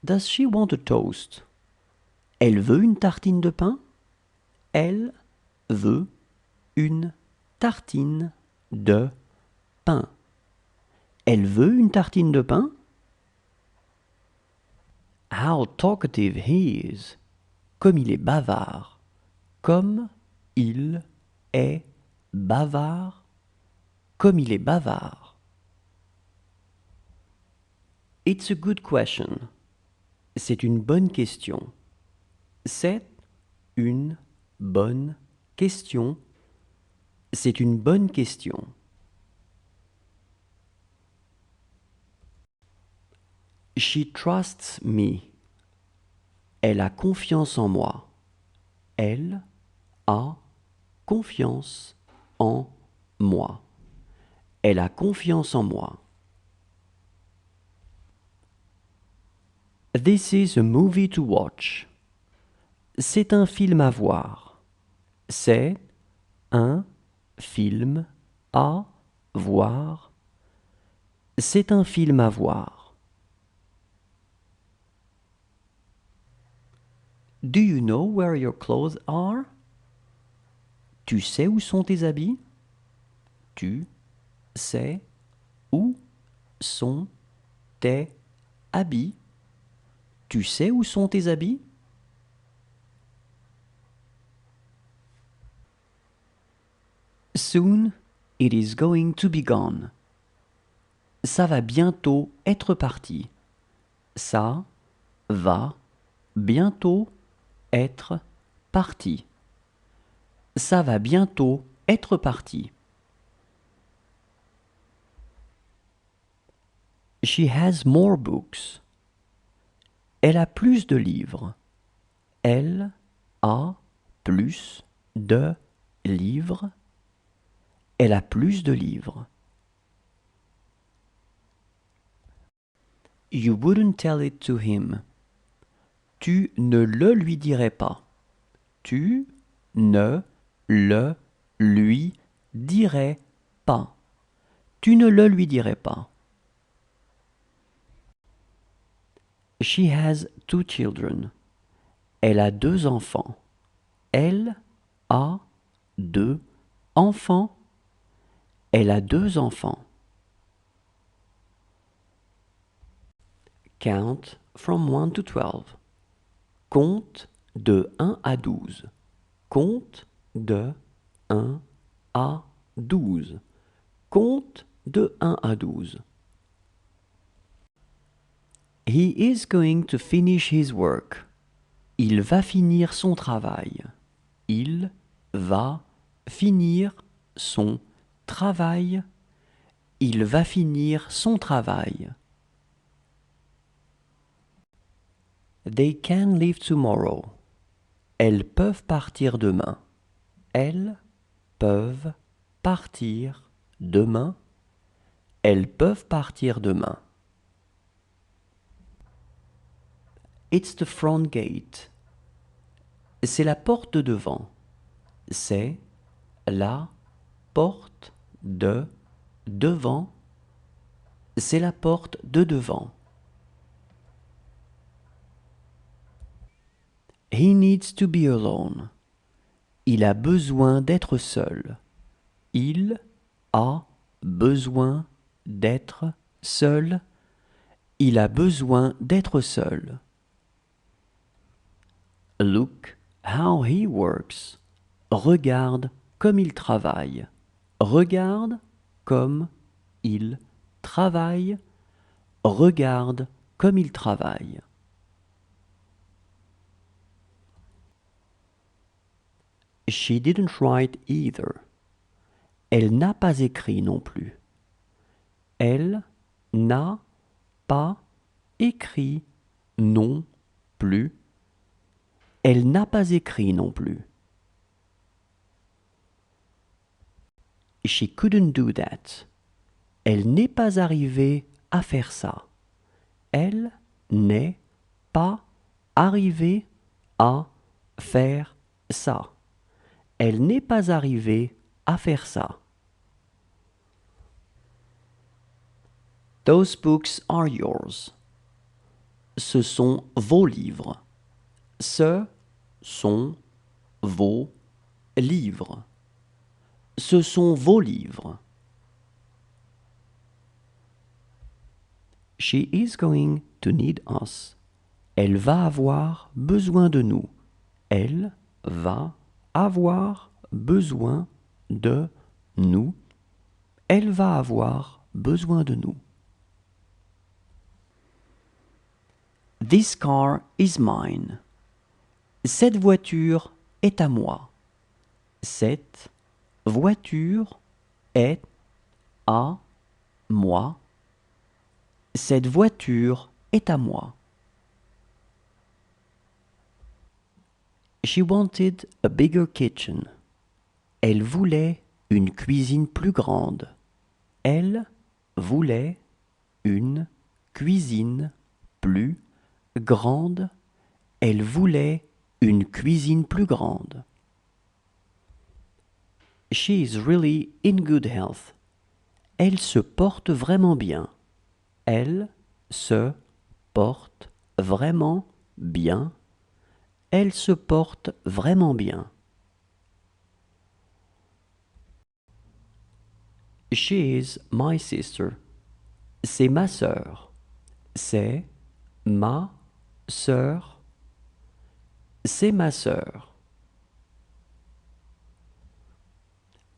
Does she want a toast? Elle veut une tartine de pain? Elle veut une tartine de pain. Elle veut une tartine de pain? How talkative he is. Comme il est bavard. Comme il est bavard. Comme il est bavard. It's a good question. C'est une bonne question. C'est une bonne question. C'est une bonne question. She trusts me. Elle a confiance en moi. Elle a confiance en moi. Elle a confiance en moi. This is a movie to watch. C'est un film à voir. C'est un film à voir. C'est un film à voir. Do you know where your clothes are? Tu sais où sont tes habits? Tu sais où sont tes habits? Tu sais où sont tes habits? Soon it is going to be gone. Ça va bientôt être parti. Ça va bientôt être parti. Ça va bientôt être parti. She has more books. Elle a plus de livres. Elle a plus de livres. Elle a plus de livres. You wouldn't tell it to him. Tu ne le lui dirais pas. Tu ne le lui dirais pas. Tu ne le lui dirais pas. She has 2 children. Elle a 2 enfants. Elle a 2 enfants. Elle a 2 enfants. Count from 1 to 12. Compte de 1 à 12. Compte de 1 à 12. Compte de 1 à 12. He is going to finish his work. Il va finir son travail. Il va finir son travail. Il va finir son travail. They can leave tomorrow. Elles peuvent partir demain. Elles peuvent partir demain. Elles peuvent partir demain. It's the front gate. C'est la porte de devant. C'est la porte de devant. C'est la porte de devant. He needs to be alone. Il a besoin d'être seul. Il a besoin d'être seul. Il a besoin d'être seul. Look how he works. Regarde comme il travaille. Regarde comme il travaille. Regarde comme il travaille. She didn't write either. Elle n'a pas écrit non plus. Elle n'a pas écrit non plus. Elle n'a pas écrit non plus. She couldn't do that. Elle n'est pas arrivée à faire ça. Elle n'est pas arrivée à faire ça. Elle n'est pas arrivée à faire ça. Those books are yours. ce sont vos livres. Ce sont vos livres. Ce sont vos livres. She is going to need us. Elle va avoir besoin de nous. Elle va avoir besoin de nous. Elle va avoir besoin de nous. This car is mine. Cette voiture est à moi. Cette voiture est à moi. Cette voiture est à moi. She wanted a bigger kitchen. Elle voulait une cuisine plus grande. Elle voulait une cuisine plus grande. Elle voulait une cuisine plus grande. She is really in good health. Elle se porte vraiment bien. Elle se porte vraiment bien. Elle se porte vraiment bien. She is my sister. C'est ma sœur. C'est ma sœur. C'est ma sœur.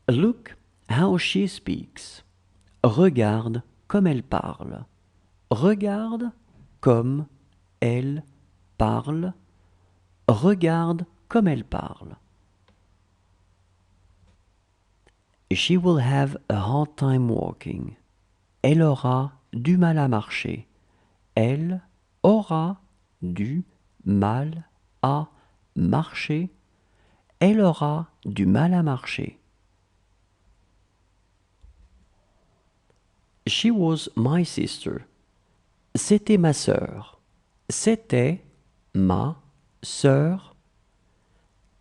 Look how she speaks. Regarde comme elle parle. Regarde comme elle parle. Regarde comme elle parle. She will have a hard time walking. Elle aura du mal à marcher. Elle aura du mal à marcher. Elle aura du mal à marcher. She was my sister. C'était ma sœur. C'était ma sœur.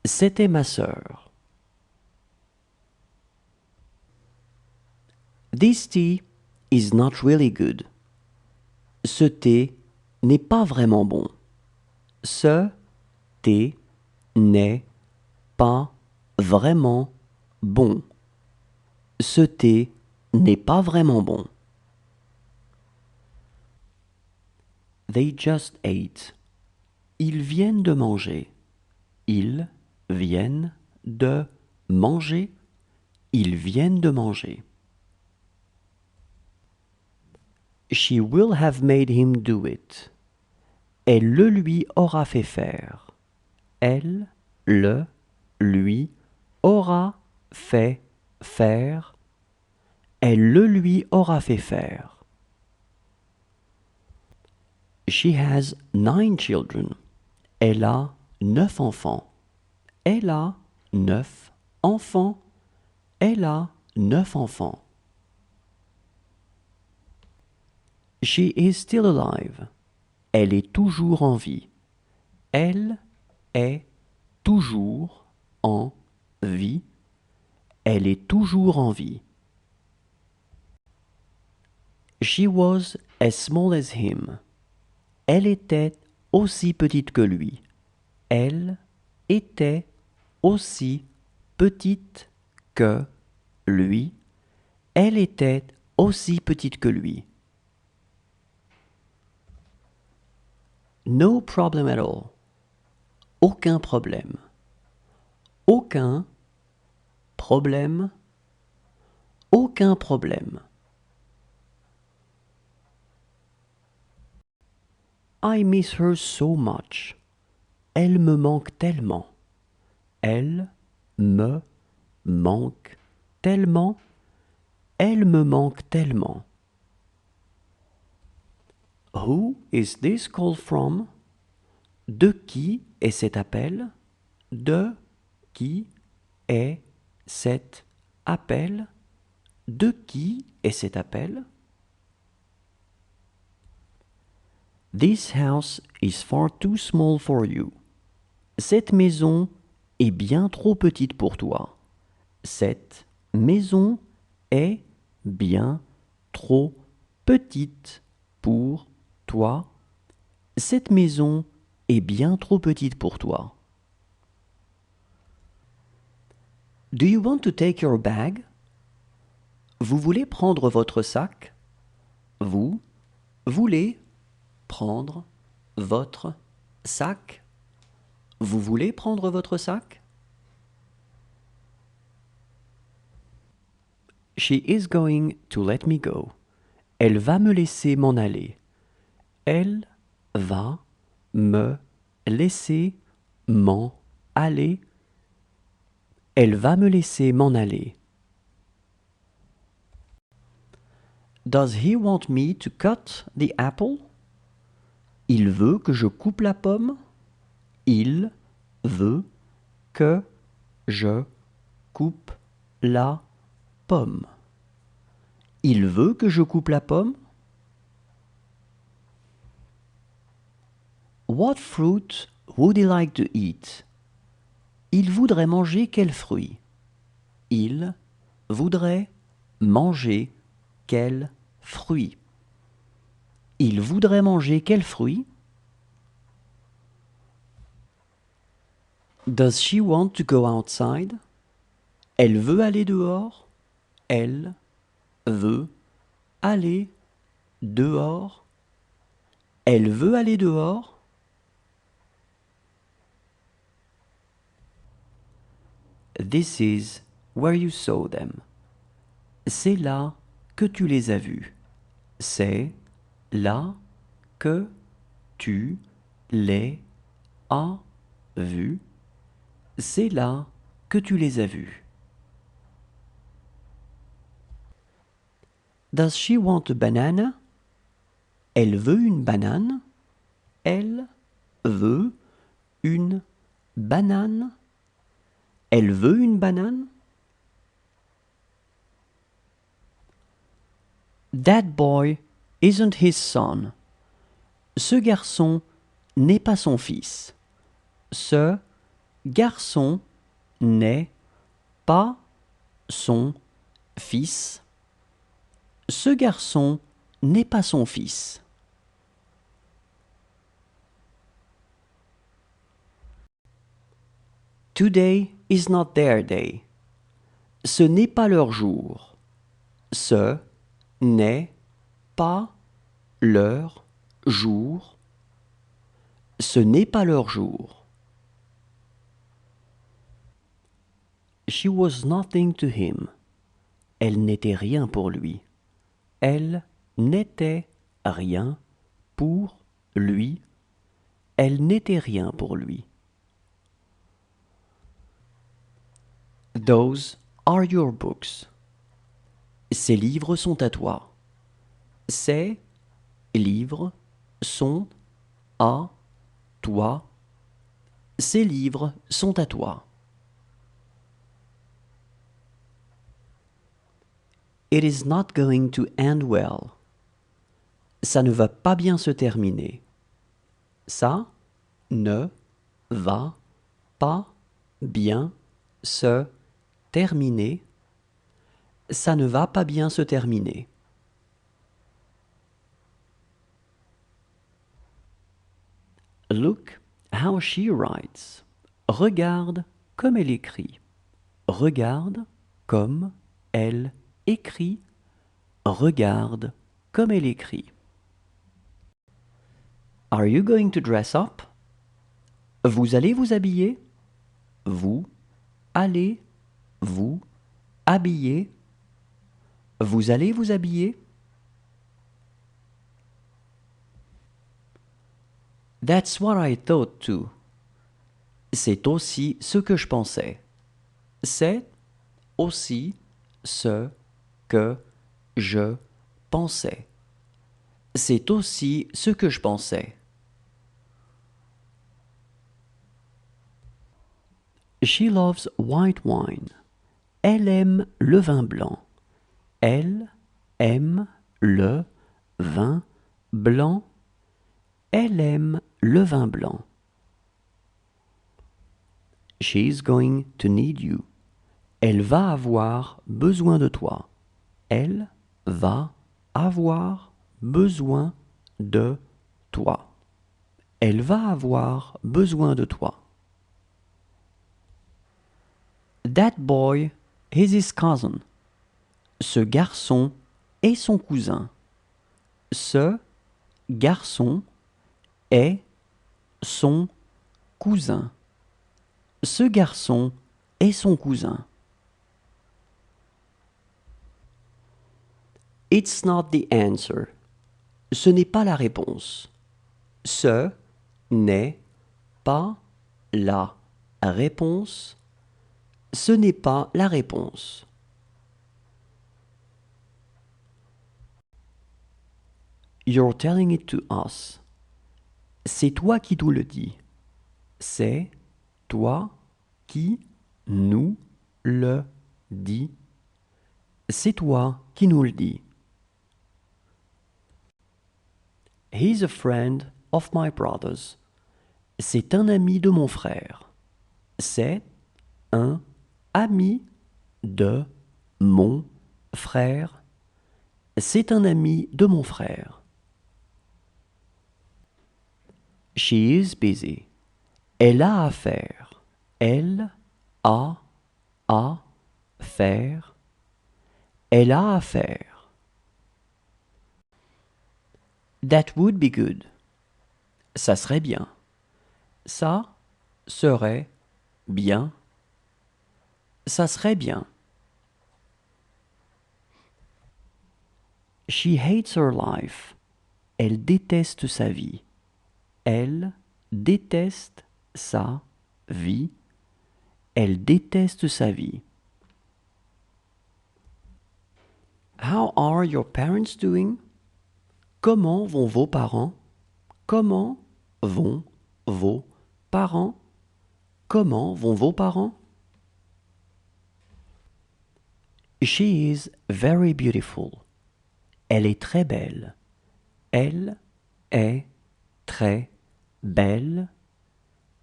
C'était ma sœur. This tea is not really good. Ce thé n'est pas vraiment bon. Ce thé n'est pas vraiment bon. Ce thé n'est pas vraiment bon. They just ate. Ils viennent de manger. Ils viennent de manger. Ils viennent de manger. She will have made him do it. Elle le lui aura fait faire. Elle le lui aura fait faire. Elle le lui aura fait faire. She has 9 children. Elle a 9 enfants. Elle a 9 enfants. Elle a 9 enfants. She is still alive. Elle est toujours en vie. Elle est toujours en vie. Elle est toujours en vie. She was as small as him. Elle était aussi petite que lui. Elle était aussi petite que lui. Elle était aussi petite que lui. No problem at all. Aucun problème. Aucun problème. Aucun problème. I miss her so much. Elle me manque tellement. Elle me manque tellement. Elle me manque tellement. Who is this call from? De qui est cet appel? De qui est cet appel? De qui est cet appel? This house is far too small for you. Cette maison est bien trop petite pour toi. Cette maison est bien trop petite pour toi. Cette maison est bien trop petite pour toi. Do you want to take your bag? Vous voulez prendre votre sac? Vous voulez prendre votre sac? Vous voulez prendre votre sac? She is going to let me go. Elle va me laisser m'en aller. Elle va me laisser m'en aller. Elle va me laisser m'en aller. Does he want me to cut the apple? Il veut que je coupe la pomme? Il veut que je coupe la pomme. Il veut que je coupe la pomme? What fruit would he like to eat? Il voudrait manger quel fruit? Il voudrait manger quel fruit? Il voudrait manger quel fruit? Does she want to go outside? Elle veut aller dehors? Elle veut aller dehors? Elle veut aller dehors? This is where you saw them. C'est là que tu les as vus. C'est là que tu les as vus. C'est là que tu les as vus. Does she want a banana? Elle veut une banane? Elle veut une banane? Elle veut une banane? That boy isn't his son. Ce garçon n'est pas son fils. Ce garçon n'est pas son fils. Ce garçon n'est pas son fils. Today is not their day. Ce n'est pas leur jour. Ce n'est pas leur jour. Ce n'est pas leur jour. She was nothing to him. Elle n'était rien pour lui. Elle n'était rien pour lui. Elle n'était rien pour lui. Those are your books. Ces livres sont à toi. Ces livres sont à toi. Ces livres sont à toi. It is not going to end well. Ça ne va pas bien se terminer. Ça ne va pas bien se terminer. Ça ne va pas bien se terminer. Look how she writes. Regarde comme elle écrit. Regarde comme elle écrit. Regarde comme elle écrit. Are you going to dress up? Vous allez vous habiller? Vous allez vous habiller? Vous allez vous habiller? That's what I thought too. C'est aussi ce que je pensais. C'est aussi ce que je pensais. C'est aussi ce que je pensais. She loves white wine. Elle aime le vin blanc. Elle aime le vin blanc. Elle aime le vin blanc. She's going to need you. Elle va avoir besoin de toi. Elle va avoir besoin de toi. Elle va avoir besoin de toi. That boy is his cousin. Ce garçon est son cousin. Ce garçon est son cousin. Ce garçon est son cousin. It's not the answer. Ce n'est pas la réponse. Ce n'est pas la réponse. Ce n'est pas la réponse. You're telling it to us. C'est toi qui nous le dis. C'est toi qui nous le dis. C'est toi qui nous le dis. He's a friend of my brother's. C'est un ami de mon frère. C'est un ami de mon frère. C'est un ami de mon frère. She is busy. Elle a à faire. Elle a à faire. Elle a à faire. That would be good. Ça serait bien. Ça serait bien. Ça serait bien. She hates her life. Elle déteste sa vie. Elle déteste sa vie. Elle déteste sa vie. How are your parents doing? Comment vont vos parents? Comment vont vos parents? Comment vont vos parents? She is very beautiful. Elle est très belle. Elle est très belle.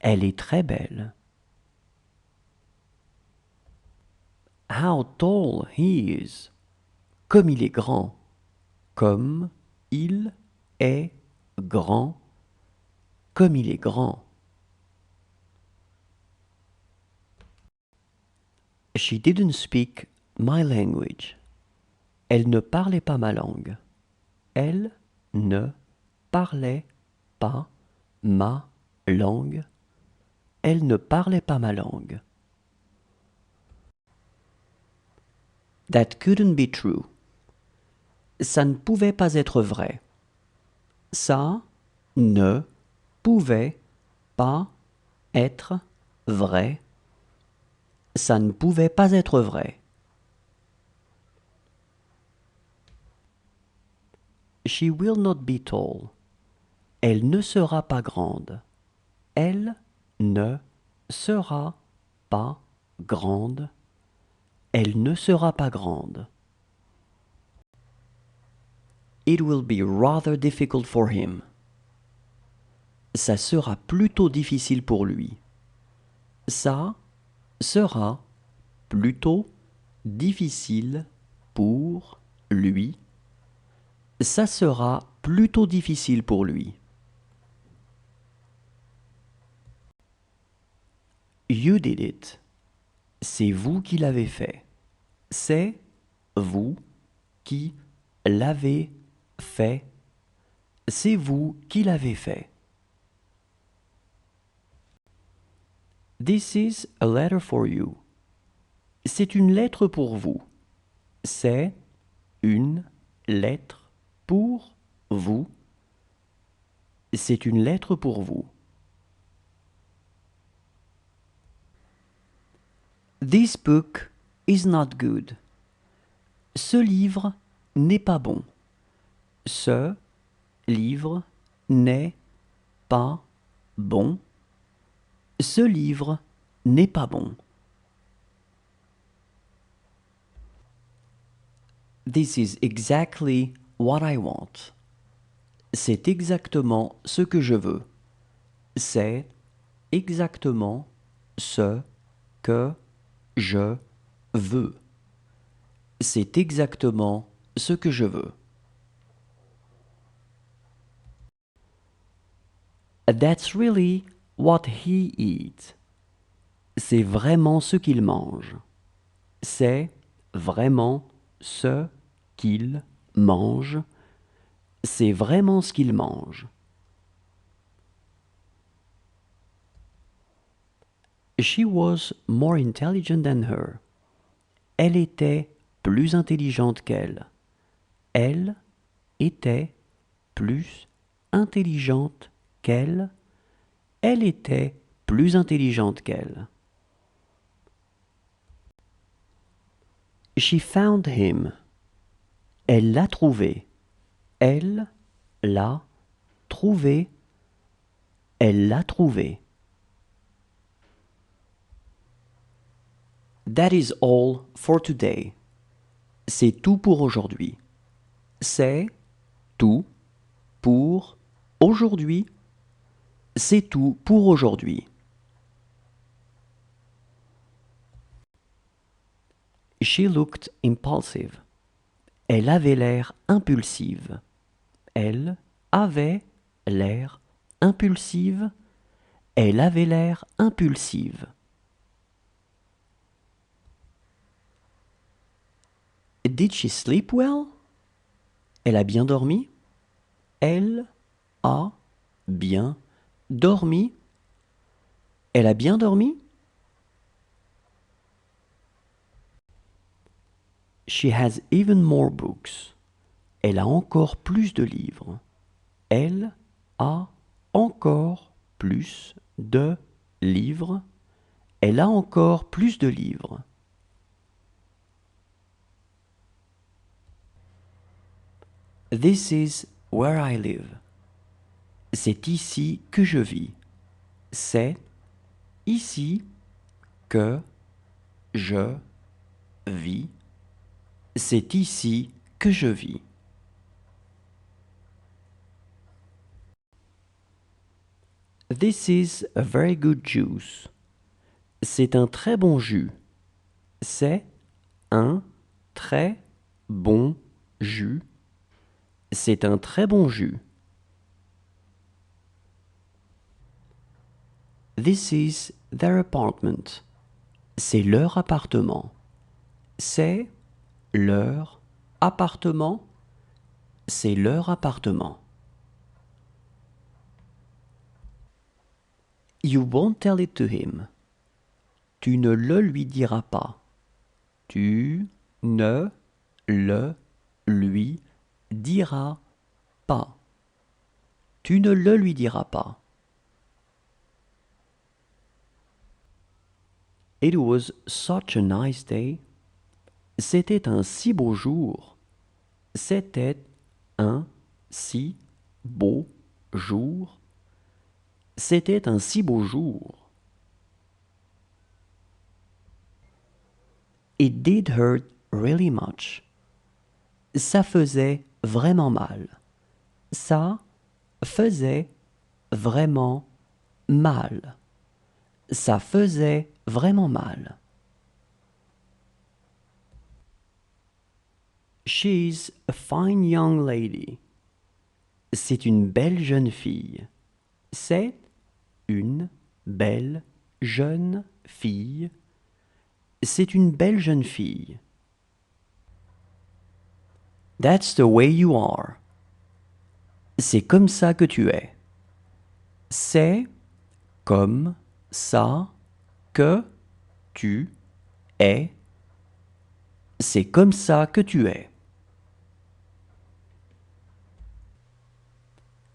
Elle est très belle. How tall he is. Comme il est grand. Comme il est grand. Comme il est grand. She didn't speak my language. Elle ne parlait pas ma langue. Elle ne parlait pas ma langue. Elle ne parlait pas ma langue. That couldn't be true. Ça ne pouvait pas être vrai. Ça ne pouvait pas être vrai. Ça ne pouvait pas être vrai. She will not be tall. Elle ne sera pas grande. Elle ne sera pas grande. Elle ne sera pas grande. It will be rather difficult for him. Ça sera plutôt difficile pour lui. Ça sera plutôt difficile pour lui. Ça sera plutôt difficile pour lui. You did it. C'est vous qui l'avez fait. C'est vous qui l'avez fait. C'est vous qui l'avez fait. This is a letter for you. C'est une lettre pour vous. C'est une lettre pour vous. C'est une lettre pour vous. This book is not good. Ce livre n'est pas bon. Ce livre n'est pas bon. Ce livre n'est pas bon. This is exactly what I want. C'est exactement ce que je veux. C'est exactement ce que je veux. C'est exactement ce que je veux. That's really what he eats. C'est vraiment ce qu'il mange. C'est vraiment ce qu'il mange. C'est vraiment ce qu'il mange. She was more intelligent than her. Elle était plus intelligente qu'elle. Elle était plus intelligente qu'elle. Elle était plus intelligente qu'elle. She found him. Elle l'a trouvé. Elle l'a trouvé. Elle l'a trouvé. That is all for today. C'est tout pour aujourd'hui. C'est tout pour aujourd'hui. C'est tout pour aujourd'hui. She looked impulsive. Elle avait l'air impulsive. Elle avait l'air impulsive. Elle avait l'air impulsive. Did she sleep well? Elle a bien dormi? Elle a bien dormi? Elle a bien dormi? She has even more books. Elle a encore plus de livres. Elle a encore plus de livres. Elle a encore plus de livres. This is where I live. C'est ici que je vis. C'est ici que je vis. C'est ici que je vis. This is a very good juice. C'est un très bon jus. C'est un très bon jus. C'est un très bon jus. This is their apartment. C'est leur appartement. C'est leur appartement. C'est leur appartement. You won't tell it to him. Tu ne le lui diras pas. Tu ne le lui diras pas. Tu ne le lui diras pas. It was such a nice day. C'était un si beau jour. C'était un si beau jour. C'était un si beau jour. It did hurt really much. Ça faisait vraiment mal. Ça faisait vraiment mal. Ça faisait vraiment mal. She's a fine young lady. C'est une belle jeune fille. C'est une belle jeune fille. C'est une belle jeune fille. That's the way you are. C'est comme ça que tu es. C'est comme ça que tu es. C'est comme ça que tu es.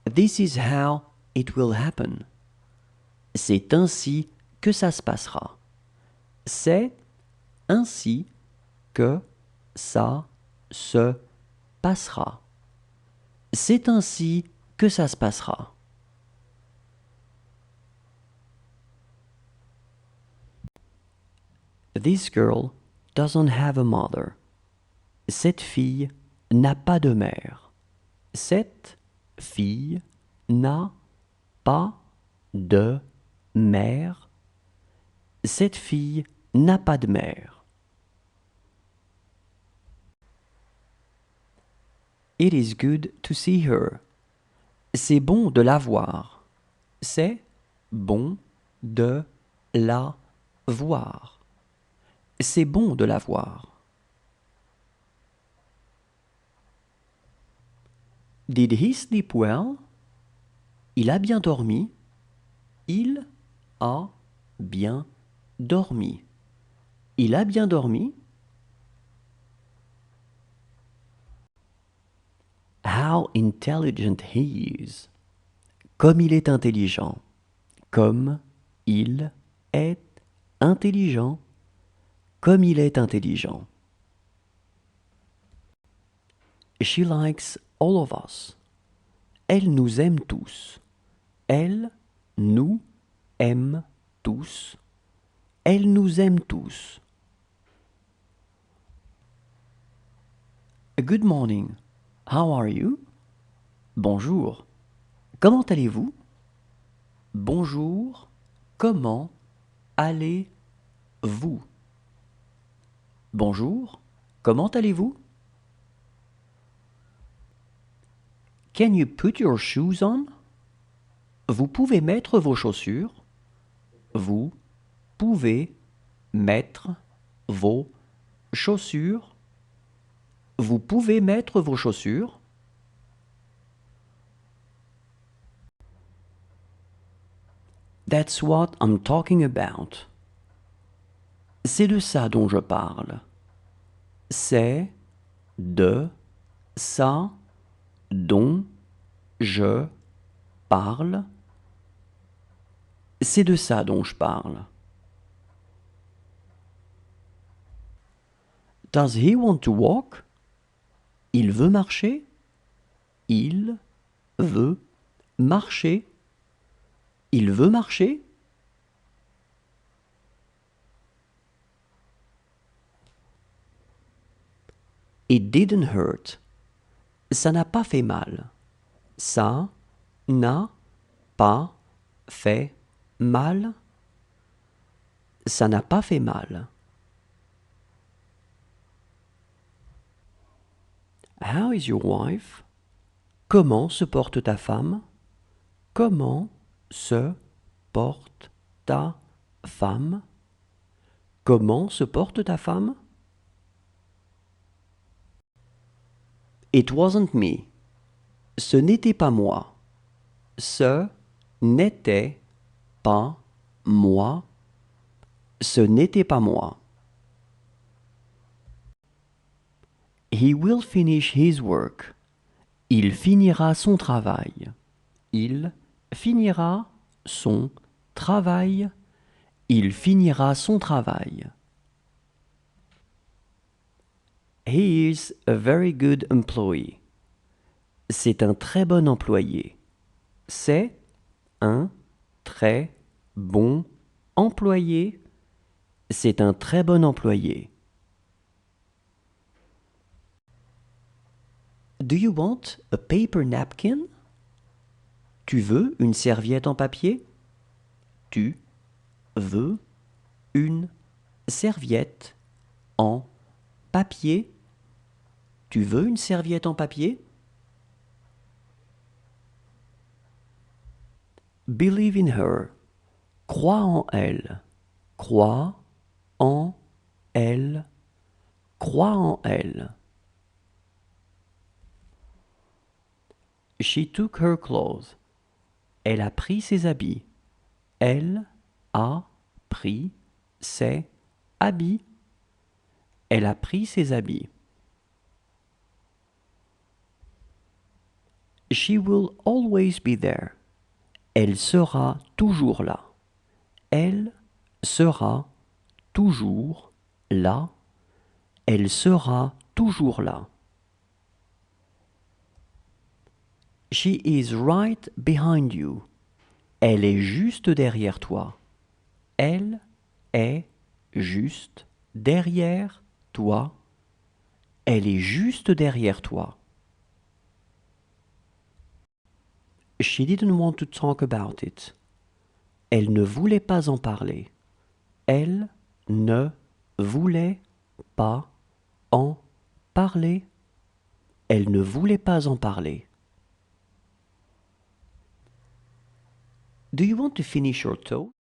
This is how it will happen. C'est ainsi que ça se passera. C'est ainsi que ça se passera. C'est ainsi que ça se passera. This girl doesn't have a mother. Cette fille n'a pas de mère. Cette fille n'a pas de mère. Cette fille n'a pas de mère. It is good to see her. C'est bon de la voir. C'est bon de la voir. C'est bon de la voir. Did he sleep well? Il a bien dormi. Il a bien dormi. Il a bien dormi. How intelligent he is. Comme il est intelligent. Comme il est intelligent. Comme il est intelligent. She likes all of us. Elle nous aime tous. Elle nous aime tous. Elle nous aime tous. Good morning. How are you? Bonjour. Comment allez-vous? Bonjour. Comment allez-vous? Bonjour. Comment allez-vous? Can you put your shoes on? Vous pouvez mettre vos chaussures. Vous pouvez mettre vos chaussures. Vous pouvez mettre vos chaussures. That's what I'm talking about. C'est de ça dont je parle. C'est de ça dont je parle. C'est de ça dont je parle. Does he want to walk? Il veut marcher? Il veut marcher? Il veut marcher? It didn't hurt. Ça n'a pas fait mal. Ça n'a pas fait mal. Ça n'a pas fait mal. How is your wife? Comment se porte ta femme? Comment se porte ta femme? Comment se porte ta femme? It wasn't me. Ce n'était pas moi. Ce n'était pas moi. Ce n'était pas moi. He will finish his work. Il finira son travail. Il finira son travail. Il finira son travail. He is a very good employee. C'est un très bon employé. C'est un très bon employé. C'est un très bon employé. Do you want a paper napkin? Tu veux une serviette en papier? Tu veux une serviette en papier? Tu veux une serviette en papier? Believe in her. Crois en elle. Crois en elle. Crois en elle. She took her clothes. Elle a pris ses habits. Elle a pris ses habits. Elle a pris ses habits. She will always be there. Elle sera toujours là. Elle sera toujours là. Elle sera toujours là. She is right behind you. Elle est juste derrière toi. Elle est juste derrière toi. Elle est juste derrière toi. She didn't want to talk about it. Elle ne voulait pas en parler. Elle ne voulait pas en parler. Elle ne voulait pas en parler. Do you want to finish your toast?